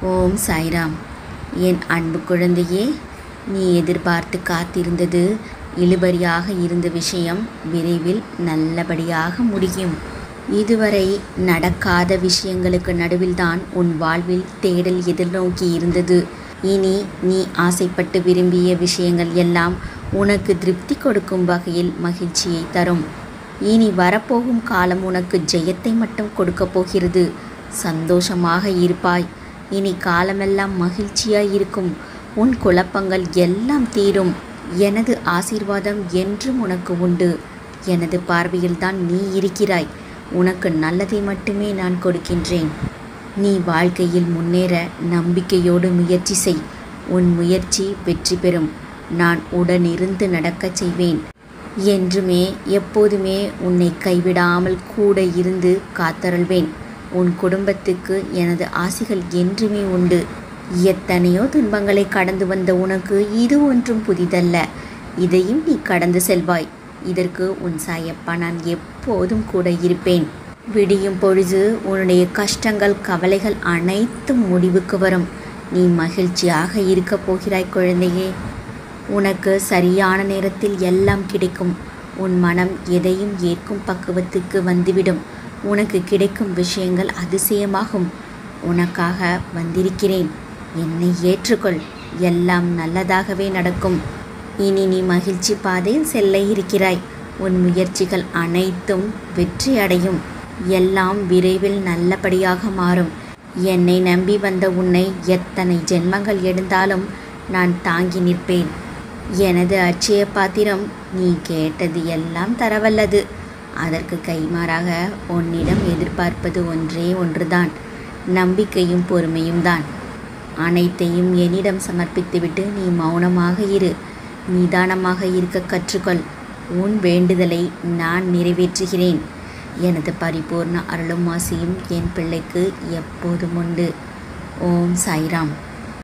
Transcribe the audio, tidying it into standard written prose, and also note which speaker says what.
Speaker 1: ஓம் சாய்ராம். என் அன்பு குழந்தையே, நீ எதிர்பார்த்து காத்திருந்தது இழுபறியாக இருந்த விஷயம் விரைவில் நல்லபடியாக முடியும். இதுவரை நடக்காத விஷயங்களுக்கு நடுவில்தான் உன் வாழ்வில் தேடல் எதிர்நோக்கி இருந்தது. இனி நீ ஆசைப்பட்டு விரும்பிய விஷயங்கள் எல்லாம் உனக்கு திருப்தி கொடுக்கும் வகையில் மகிழ்ச்சியை தரும். இனி வரப்போகும் காலம் உனக்கு ஜெயத்தை மட்டும் கொடுக்கப் போகிறது. சந்தோஷமாக இருப்பாய். இனி காலமெல்லாம் மகிழ்ச்சியாய் இருக்கும். உன் குழப்பங்கள் எல்லாம் தீரும். எனது ஆசீர்வாதம் என்றும் உனக்கு உண்டு. எனது பார்வையில்தான் நீ இருக்கிறாய். உனக்கு நல்லதை மட்டுமே நான் கொடுக்கின்றேன். நீ வாழ்க்கையில் முன்னேற நம்பிக்கையோடு முயற்சி செய். உன் முயற்சி வெற்றி பெறும். நான் உடனிருந்து நடக்கச் செய்வேன். என்றுமே எப்போதுமே உன்னை கைவிடாமல் கூட இருந்து காத்தருள்வேன். உன் குடும்பத்துக்கு எனது ஆசிகள் என்றுமே உண்டு. எத்தனையோ துன்பங்களை கடந்து வந்த உனக்கு இது ஒன்றும் புதிதல்ல. இதையும் நீ கடந்து செல்வாய். இதற்கு உன் சாயப்பா நான் எப்போதும் கூட இருப்பேன். விடியும் பொழுது உன்னுடைய கஷ்டங்கள் கவலைகள் அனைத்தும் முடிவுக்கு வரும். நீ மகிழ்ச்சியாக இருக்கப் போகிறாய் குழந்தையே. உனக்கு சரியான நேரத்தில் எல்லாம் கிடைக்கும். உன் மனம் எதையும் ஏற்கும் பக்குவத்துக்கு வந்துவிடும். உனக்கு கிடைக்கும் விஷயங்கள் அதிசயமாகும். உனக்காக வந்திருக்கிறேன். என்னை ஏற்றுக்கொள். எல்லாம் நல்லதாகவே நடக்கும். இனி நீ மகிழ்ச்சி பாதையில் செல்ல இருக்கிறாய். உன் முயற்சிகள் அனைத்தும் வெற்றி அடையும். எல்லாம் விரைவில் நல்லபடியாக மாறும். என்னை நம்பி வந்த உன்னை எத்தனை ஜென்மங்கள் எடுத்தாலும் நான் தாங்கி நிற்பேன். எனது அட்சய பாத்திரம் நீ கேட்டது எல்லாம் தரவல்லது. அதற்கு கைமாறாக உன்னிடம் எதிர்பார்ப்பது ஒன்றே ஒன்றுதான், நம்பிக்கையும் பொறுமையும் தான். அனைத்தையும் என்னிடம் சமர்ப்பித்துவிட்டு நீ மௌனமாக இரு. நிதானமாக இருக்க கற்றுக்கொள். உன் வேண்டுதலை நான் நிறைவேற்றுகிறேன். எனது பரிபூர்ண அருளும் ஆசியும் என் பிள்ளைக்கு எப்போதும் உண்டு. ஓம் சாய்ராம்.